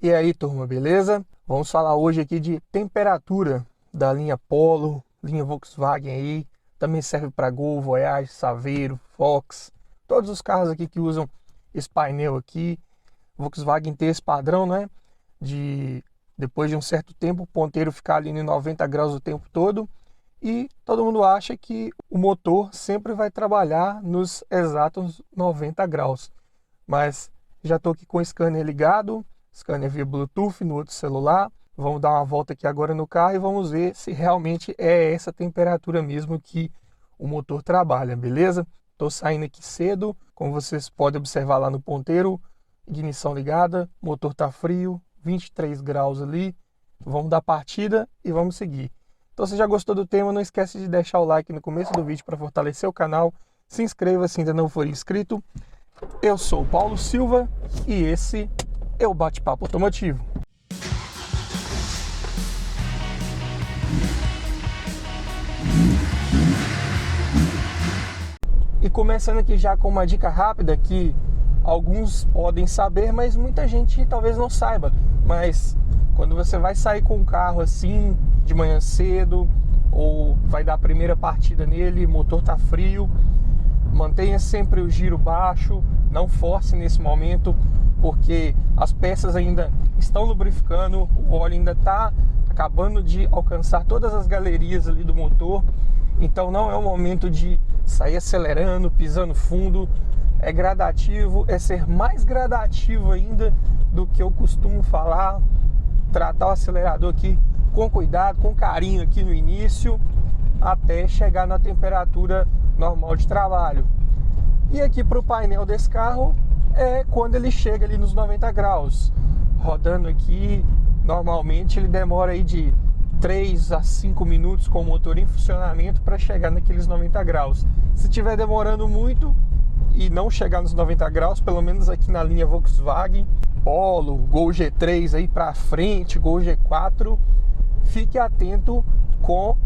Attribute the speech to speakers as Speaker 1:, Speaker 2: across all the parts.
Speaker 1: E aí, turma, beleza? Vamos falar hoje aqui de temperatura da linha Polo, linha Volkswagen aí. Também serve para Gol, Voyage, Saveiro, Fox. Todos os carros aqui que usam esse painel aqui. Volkswagen tem esse padrão, né? De depois de um certo tempo o ponteiro ficar ali em 90 graus o tempo todo. E todo mundo acha que o motor sempre vai trabalhar nos exatos 90 graus. Mas já estou aqui com o scanner ligado. Scanner via Bluetooth no outro celular. Vamos dar uma volta aqui agora no carro e vamos ver se realmente é essa temperatura mesmo que o motor trabalha, beleza? Estou saindo aqui cedo, como vocês podem observar lá no ponteiro, ignição ligada, motor está frio, 23 graus ali. Vamos dar partida e vamos seguir. Então, se já gostou do tema, não esquece de deixar o like no começo do vídeo para fortalecer o canal. Se inscreva se ainda não for inscrito. Eu sou o Paulo Silva e esse é o Bate-Papo Automotivo. E começando aqui já com uma dica rápida que alguns podem saber, mas muita gente talvez não saiba. Mas quando você vai sair com o carro assim de manhã cedo ou vai dar a primeira partida nele, o motor tá frio, mantenha sempre o giro baixo, não force nesse momento, porque as peças ainda estão lubrificando, o óleo ainda está acabando de alcançar todas as galerias ali do motor, então não é o momento de sair acelerando, pisando fundo. É gradativo, é ser mais gradativo ainda do que eu costumo falar, tratar o acelerador aqui com cuidado, com carinho aqui no início, até chegar na temperatura normal de trabalho. E aqui para o painel desse carro é quando ele chega ali nos 90 graus. Rodando aqui, normalmente ele demora aí de 3 a 5 minutos com o motor em funcionamento para chegar naqueles 90 graus. Se estiver demorando muito e não chegar nos 90 graus, pelo menos aqui na linha Volkswagen, Polo, Gol G3 aí para frente, Gol G4, fique atento com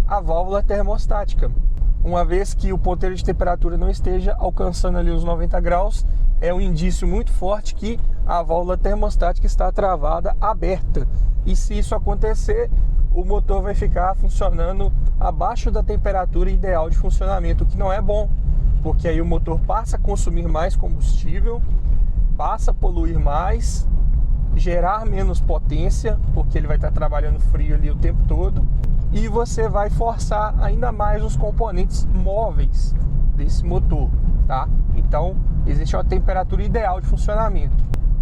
Speaker 1: a válvula termostática. Uma vez que o ponteiro de temperatura não esteja alcançando ali os 90 graus, é um indício muito forte que a válvula termostática está travada, aberta. E se isso acontecer, o motor vai ficar funcionando abaixo da temperatura ideal de funcionamento, o que não é bom, porque aí o motor passa a consumir mais combustível, passa a poluir mais, gerar menos potência, porque ele vai estar trabalhando frio ali o tempo todo, e você vai forçar ainda mais os componentes móveis desse motor, tá? Então, existe uma temperatura ideal de funcionamento.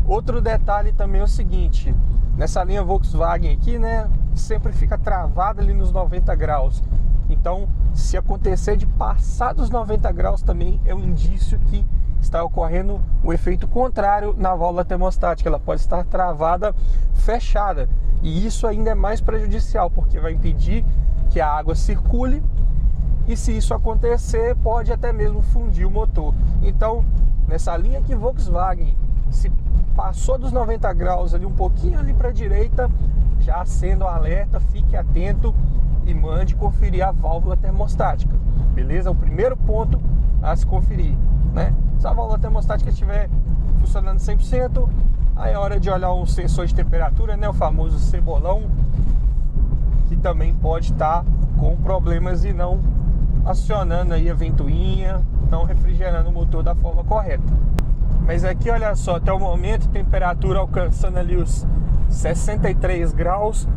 Speaker 1: Outro detalhe também é o seguinte, nessa linha Volkswagen aqui, né, sempre fica travada ali nos 90 graus. Então, se acontecer de passar dos 90 graus também é um indício que está ocorrendo o efeito contrário na válvula termostática. Ela pode estar travada, fechada. E isso ainda é mais prejudicial, porque vai impedir que a água circule. E se isso acontecer, pode até mesmo fundir o motor. Então, nessa linha aqui Volkswagen, se passou dos 90 graus ali, um pouquinho ali para a direita, já acenda o alerta, fique atento e mande conferir a válvula termostática. Beleza? O primeiro ponto a se conferir, né? Se a válvula termostática estiver funcionando 100%, aí é hora de olhar um sensor de temperatura, né? O famoso cebolão, que também pode estar com problemas e não acionando aí a ventoinha, não refrigerando o motor da forma correta. Mas aqui, olha só, até o momento, temperatura alcançando ali os 63 graus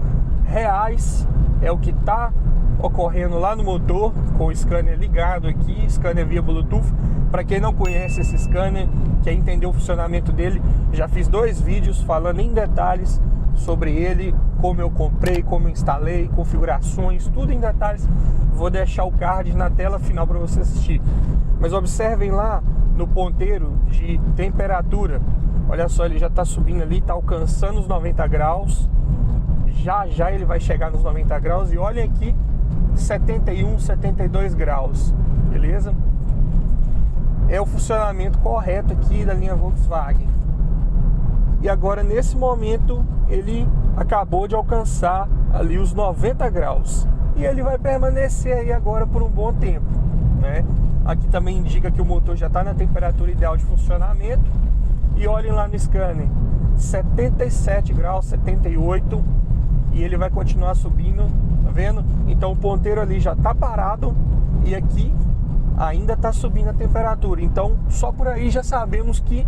Speaker 1: reais, é o que está ocorrendo lá no motor, com o scanner ligado aqui, scanner via Bluetooth. Para quem não conhece esse scanner, quer entender o funcionamento dele, já fiz 2 vídeos falando em detalhes sobre ele, como eu comprei, como eu instalei, configurações, tudo em detalhes. Vou deixar o card na tela final para você assistir. Mas observem lá no ponteiro de temperatura, olha só, ele já está subindo ali, está alcançando os 90 graus. Já já ele vai chegar nos 90 graus e olhem aqui, 71, 72 graus, beleza? É o funcionamento correto aqui da linha Volkswagen. E agora nesse momento ele acabou de alcançar ali os 90 graus. E ele vai permanecer aí agora por um bom tempo, né? Aqui também indica que o motor já está na temperatura ideal de funcionamento. E olhem lá no scanner, 77 graus, 78, e ele vai continuar subindo, tá vendo? Então o ponteiro ali já tá parado e aqui ainda tá subindo a temperatura. Então só por aí já sabemos que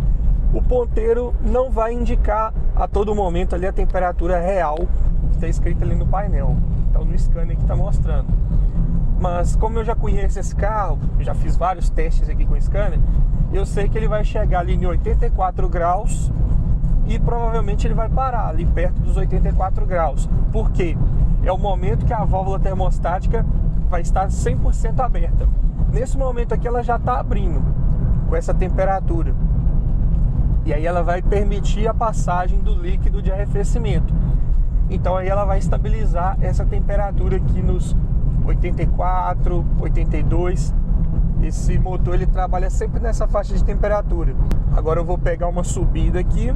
Speaker 1: o ponteiro não vai indicar a todo momento ali a temperatura real que está escrito ali no painel. Então no scanner que está mostrando. Mas como eu já conheço esse carro, já fiz vários testes aqui com o scanner, eu sei que ele vai chegar ali em 84 graus e provavelmente ele vai parar ali perto dos 84 graus. Por quê? É o momento que a válvula termostática vai estar 100% aberta. Nesse momento aqui ela já está abrindo com essa temperatura. E aí ela vai permitir a passagem do líquido de arrefecimento. Então aí ela vai estabilizar essa temperatura aqui nos 84, 82. Esse motor ele trabalha sempre nessa faixa de temperatura. Agora eu vou pegar uma subida aqui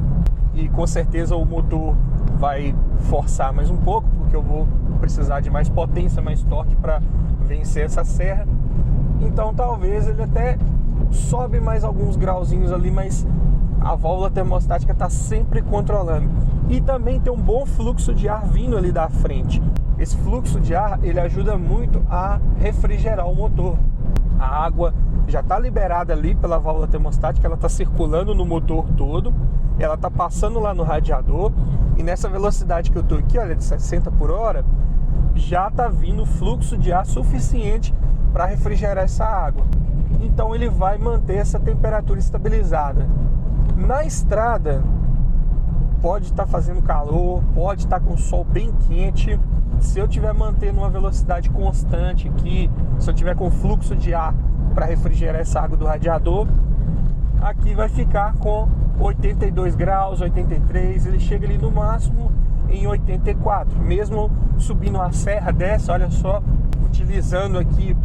Speaker 1: e com certeza o motor vai forçar mais um pouco, porque eu vou precisar de mais potência, mais torque para vencer essa serra. Então talvez ele até sobe mais alguns grauzinhos ali, mas a válvula termostática está sempre controlando. E também tem um bom fluxo de ar vindo ali da frente. Esse fluxo de ar ele ajuda muito a refrigerar o motor. A água já está liberada ali pela válvula termostática, ela está circulando no motor todo, ela está passando lá no radiador, e nessa velocidade que eu estou aqui, olha, de 60 por hora, já está vindo fluxo de ar suficiente para refrigerar essa água. Então ele vai manter essa temperatura estabilizada. Na estrada pode estar fazendo calor, pode estar com o sol bem quente. Se eu estiver mantendo uma velocidade constante aqui, se eu tiver com fluxo de ar para refrigerar essa água do radiador, aqui vai ficar com 82 graus, 83, ele chega ali no máximo em 84. Mesmo subindo a serra dessa, olha só, utilizando aqui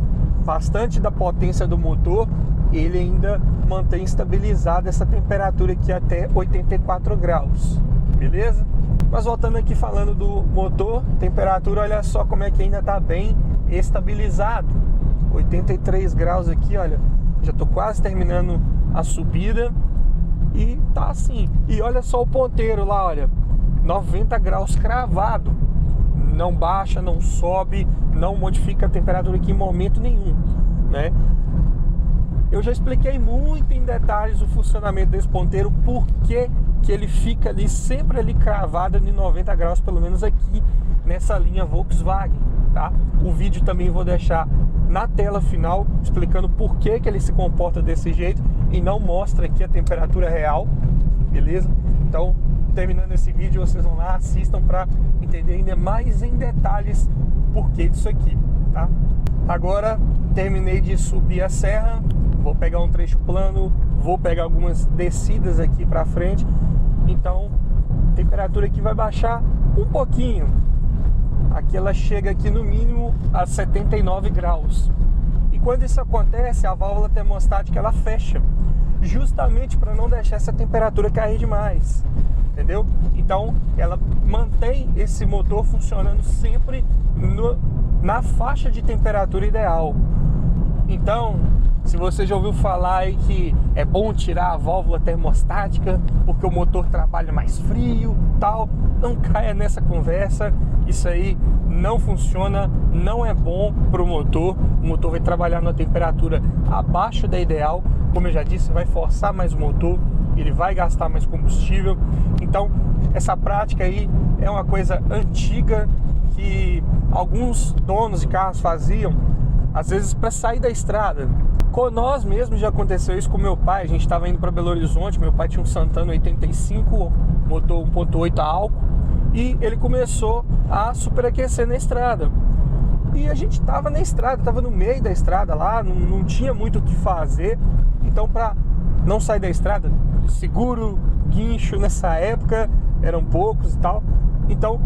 Speaker 1: bastante da potência do motor, ele ainda mantém estabilizada essa temperatura aqui até 84 graus, beleza? Mas voltando aqui falando do motor, temperatura, olha só como é que ainda está bem estabilizado. 83 graus aqui, olha, já estou quase terminando a subida e tá assim. E olha só o ponteiro lá, olha, 90 graus cravado. Não baixa, não sobe, não modifica a temperatura aqui em momento nenhum, né? Eu já expliquei muito em detalhes o funcionamento desse ponteiro, porque que ele fica ali sempre ali cravado em 90 graus, pelo menos aqui nessa linha Volkswagen, tá? O vídeo também vou deixar na tela final explicando por que que ele se comporta desse jeito e não mostra aqui a temperatura real, beleza? Então, terminando esse vídeo, vocês vão lá, assistam para entender ainda mais em detalhes por que disso aqui, tá? Agora, terminei de subir a serra, vou pegar um trecho plano, vou pegar algumas descidas aqui para frente, então a temperatura aqui vai baixar um pouquinho. Aqui ela chega aqui no mínimo a 79 graus. E quando isso acontece, a válvula termostática ela fecha, justamente para não deixar essa temperatura cair demais, entendeu? Então ela mantém esse motor funcionando sempre na faixa de temperatura ideal. Então, se você já ouviu falar aí que é bom tirar a válvula termostática porque o motor trabalha mais frio, tal, não caia nessa conversa. Isso aí não funciona, não é bom para o motor. O motor vai trabalhar numa temperatura abaixo da ideal. Como eu já disse, vai forçar mais o motor, ele vai gastar mais combustível. Então, essa prática aí é uma coisa antiga que alguns donos de carros faziam, às vezes para sair da estrada. Com nós mesmos já aconteceu isso com meu pai. A gente estava indo para Belo Horizonte, meu pai tinha um Santana 85, motor 1.8 a álcool, e ele começou a superaquecer na estrada. E a gente estava na estrada, estava no meio da estrada lá, não tinha muito o que fazer. Então, para não sair da estrada, seguro, guincho nessa época eram poucos e tal. Então,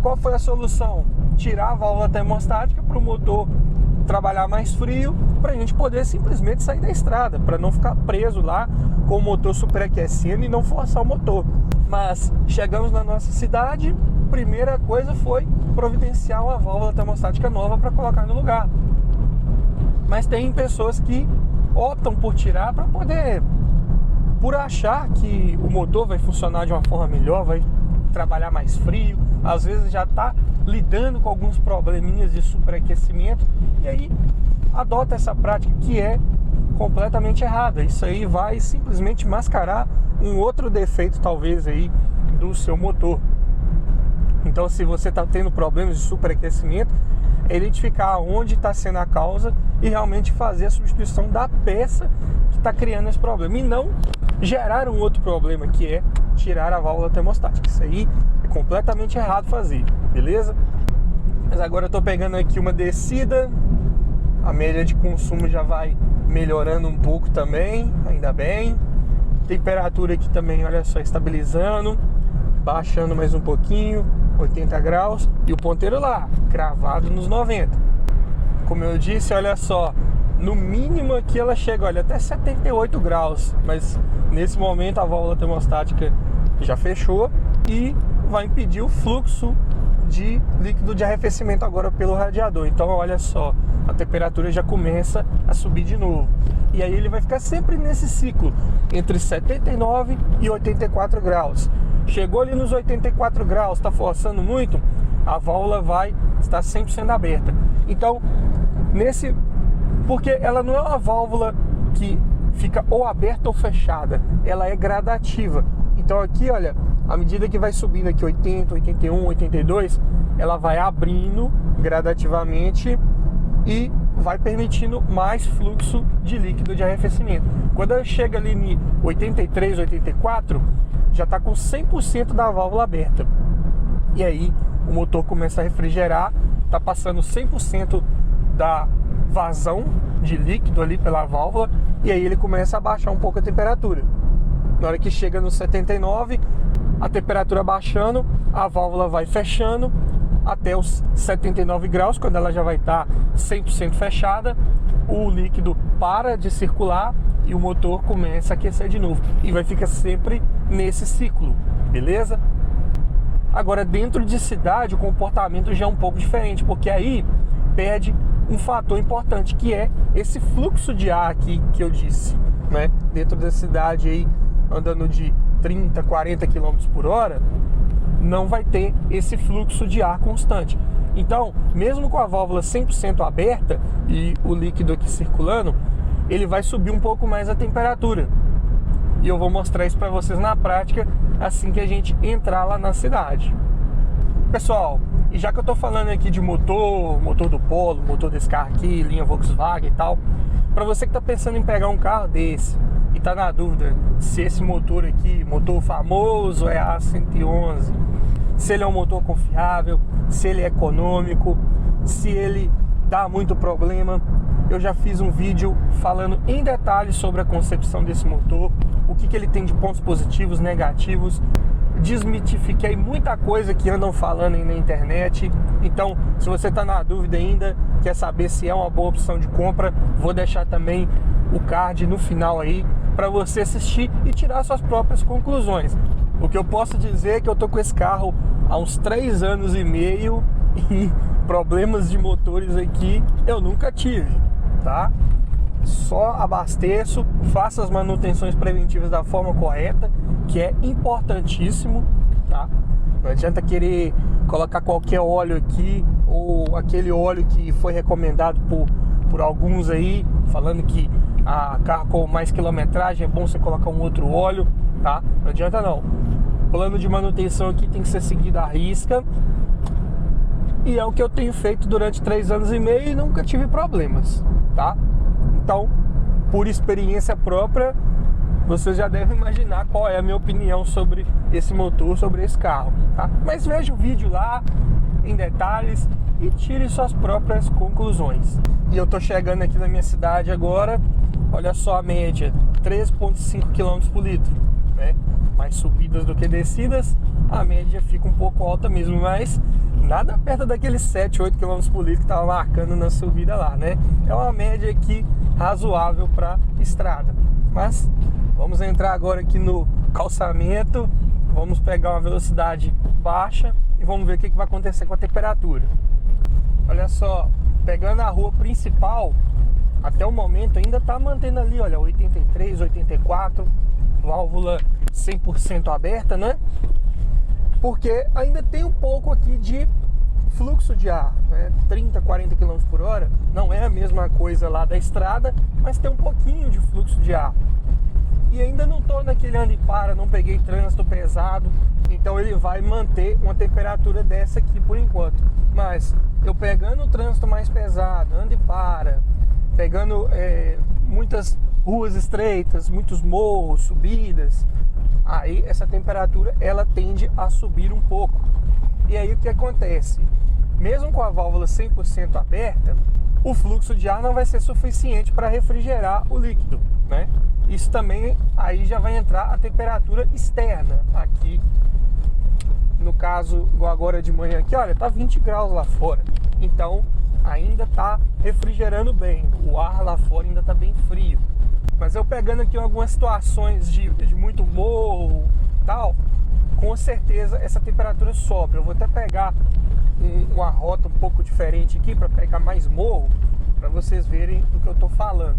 Speaker 1: qual foi a solução? Tirar a válvula termostática para o motor trabalhar mais frio, para a gente poder simplesmente sair da estrada, para não ficar preso lá com o motor superaquecendo e não forçar o motor. Mas chegamos na nossa cidade, primeira coisa foi providenciar uma válvula termostática nova para colocar no lugar. Mas tem pessoas que optam por tirar para poder por achar que o motor vai funcionar de uma forma melhor, vai trabalhar mais frio, às vezes já está lidando com alguns probleminhas de superaquecimento, e aí adota essa prática que é completamente errada. Isso aí vai simplesmente mascarar um outro defeito talvez aí do seu motor. Então, se você está tendo problemas de superaquecimento, é identificar onde está sendo a causa e realmente fazer a substituição da peça que está criando esse problema, e não gerar um outro problema, que é tirar a válvula termostática. Isso aí é completamente errado fazer, beleza? Mas agora eu estou pegando aqui uma descida, a média de consumo já vai melhorando um pouco também, ainda bem. Temperatura aqui também, olha só, estabilizando, baixando mais um pouquinho, 80 graus, e o ponteiro lá, cravado nos 90. Como eu disse, olha só, no mínimo aqui ela chega, olha, até 78 graus, mas nesse momento a válvula termostática já fechou e vai impedir o fluxo de líquido de arrefecimento agora pelo radiador. Então olha só, a temperatura já começa a subir de novo, e aí ele vai ficar sempre nesse ciclo entre 79 e 84 graus. Chegou ali nos 84 graus, está forçando muito, a válvula vai estar 100% aberta. Então, porque ela não é uma válvula que fica ou aberta ou fechada, ela é gradativa. Então aqui, olha, à medida que vai subindo aqui 80, 81, 82, ela vai abrindo gradativamente e vai permitindo mais fluxo de líquido de arrefecimento. Quando ela chega ali em 83, 84, já está com 100% da válvula aberta. E aí o motor começa a refrigerar, está passando 100% da vazão de líquido ali pela válvula, e aí ele começa a baixar um pouco a temperatura. Na hora que chega no 79, a temperatura baixando, a válvula vai fechando até os 79 graus, quando ela já vai estar 100% fechada, o líquido para de circular e o motor começa a aquecer de novo, e vai ficar sempre nesse ciclo, beleza? Agora, dentro de cidade, o comportamento já é um pouco diferente, porque aí perde um fator importante, que é esse fluxo de ar aqui que eu disse, né? Dentro da cidade aí, andando de 30, 40 km por hora, não vai ter esse fluxo de ar constante. Então, mesmo com a válvula 100% aberta e o líquido aqui circulando, ele vai subir um pouco mais a temperatura. E eu vou mostrar isso para vocês na prática assim que a gente entrar lá na cidade. Pessoal, e já que eu tô falando aqui de motor do Polo, motor desse carro aqui, linha Volkswagen e tal, para você que tá pensando em pegar um carro desse e tá na dúvida se esse motor aqui, motor famoso, é A111, se ele é um motor confiável, se ele é econômico, se ele dá muito problema, eu já fiz um vídeo falando em detalhes sobre a concepção desse motor, o que ele tem de pontos positivos, negativos. Desmitifiquei muita coisa que andam falando aí na internet. Então, se você está na dúvida ainda, quer saber se é uma boa opção de compra, vou deixar também o card no final aí para você assistir e tirar suas próprias conclusões. O que eu posso dizer é que eu tô com esse carro há uns 3 anos e meio e problemas de motores aqui eu nunca tive, tá? Só abasteço, faço as manutenções preventivas da forma correta, que é importantíssimo, tá? Não adianta querer colocar qualquer óleo aqui, ou aquele óleo que foi recomendado por alguns aí, falando que a carro com mais quilometragem é bom você colocar um outro óleo, tá? Não adianta não. O plano de manutenção aqui tem que ser seguido à risca, e é o que eu tenho feito durante 3 anos e meio e nunca tive problemas, tá? Então, por experiência própria, você já deve imaginar qual é a minha opinião sobre esse motor, sobre esse carro, tá? Mas veja o vídeo lá, em detalhes, e tire suas próprias conclusões. E eu tô chegando aqui na minha cidade agora, olha só a média, 3,5 km por litro, né? Mais subidas do que descidas, a média fica um pouco alta mesmo, mas nada perto daqueles 7, 8 km por litro que tava marcando na subida lá, né? É uma média aqui razoável para estrada. Mas vamos entrar agora aqui no calçamento, vamos pegar uma velocidade baixa e vamos ver o que vai acontecer com a temperatura. Olha só, pegando a rua principal, até o momento ainda tá mantendo ali, olha, 83, 84. válvula 100% aberta, né? Porque ainda tem um pouco aqui de fluxo de ar, né? 30, 40 km por hora, não é a mesma coisa lá da estrada, mas tem um pouquinho de fluxo de ar. E ainda não estou naquele anda e para, não peguei trânsito pesado, então ele vai manter uma temperatura dessa aqui por enquanto. Mas eu pegando o trânsito mais pesado, anda e para, pegando muitas ruas estreitas, muitos morros, subidas, aí essa temperatura ela tende a subir um pouco. E aí o que acontece? Mesmo com a válvula 100% aberta, o fluxo de ar não vai ser suficiente para refrigerar o líquido, né? Isso também aí já vai entrar a temperatura externa aqui. No caso, igual agora de manhã aqui, olha, tá 20 graus lá fora. Então ainda tá refrigerando bem. O ar lá fora ainda tá bem frio. Mas eu pegando aqui algumas situações de muito morro e tal, com certeza essa temperatura sobe. Eu vou até pegar uma rota um pouco diferente aqui para pegar mais morro, para vocês verem do que eu tô falando.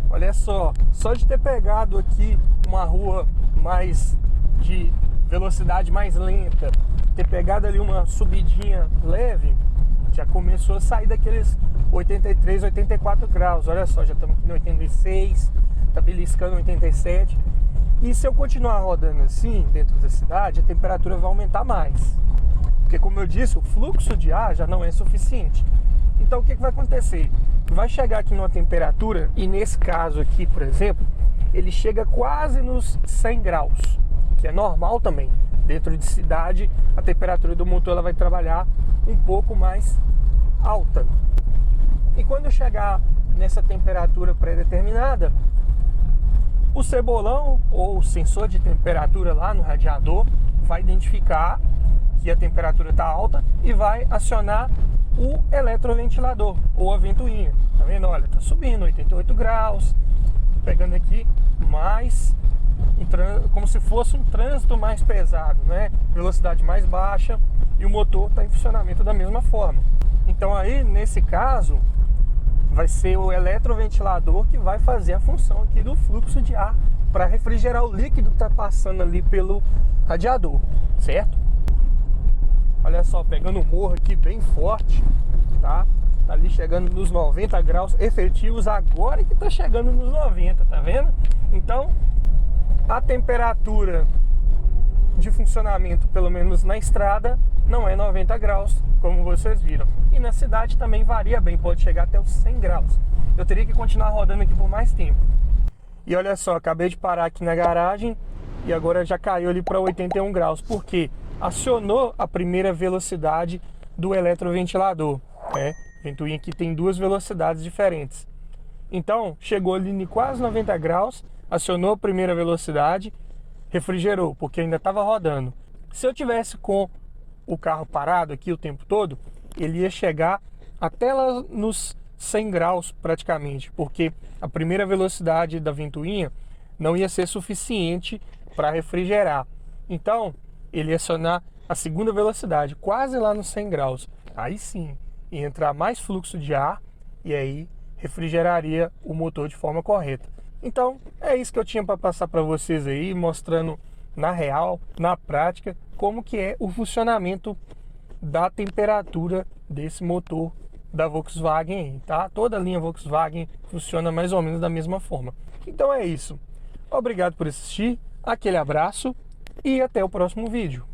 Speaker 1: Olha só de ter pegado aqui uma rua mais de velocidade mais lenta, ter pegado ali uma subidinha leve, já começou a sair daqueles 83, 84 graus. Olha só, já estamos aqui no 86, tá beliscando 87. E se eu continuar rodando assim dentro da cidade, a temperatura vai aumentar mais, porque, como eu disse, o fluxo de ar já não é suficiente. Então o que vai acontecer? Vai chegar aqui numa temperatura, e nesse caso aqui, por exemplo, ele chega quase nos 100 graus, que é normal também. Dentro de cidade, a temperatura do motor ela vai trabalhar um pouco mais alta. E quando chegar nessa temperatura pré-determinada, o cebolão ou o sensor de temperatura lá no radiador vai identificar que a temperatura está alta e vai acionar o eletroventilador ou a ventoinha. Tá vendo? Olha, tá subindo 88 graus, pegando aqui mais, como se fosse um trânsito mais pesado, né? Velocidade mais baixa, e o motor está em funcionamento da mesma forma. Então aí, nesse caso, vai ser o eletroventilador que vai fazer a função aqui do fluxo de ar para refrigerar o líquido que está passando ali pelo radiador, certo? Olha só, pegando o morro aqui bem forte, tá? Tá ali chegando nos 90 graus efetivos, agora que tá chegando nos 90, tá vendo? Então, a temperatura de funcionamento, pelo menos na estrada, não é 90 graus, como vocês viram. E na cidade também varia bem, pode chegar até os 100 graus. Eu teria que continuar rodando aqui por mais tempo. E olha só, acabei de parar aqui na garagem e agora já caiu ali para 81 graus. Por quê? Acionou a primeira velocidade do eletroventilador, né? Ventoinha aqui tem duas velocidades diferentes. Então, chegou ali em quase 90 graus, acionou a primeira velocidade, refrigerou, porque ainda estava rodando. Se eu tivesse com o carro parado aqui o tempo todo, ele ia chegar até lá nos 100 graus praticamente, porque a primeira velocidade da ventoinha não ia ser suficiente para refrigerar. Então, ele ia acionar a segunda velocidade, quase lá nos 100 graus. Aí sim, ia entrar mais fluxo de ar e aí refrigeraria o motor de forma correta. Então, é isso que eu tinha para passar para vocês aí, mostrando na real, na prática, como que é o funcionamento da temperatura desse motor da Volkswagen aí, tá? Toda a linha Volkswagen funciona mais ou menos da mesma forma. Então é isso. Obrigado por assistir, aquele abraço e até o próximo vídeo.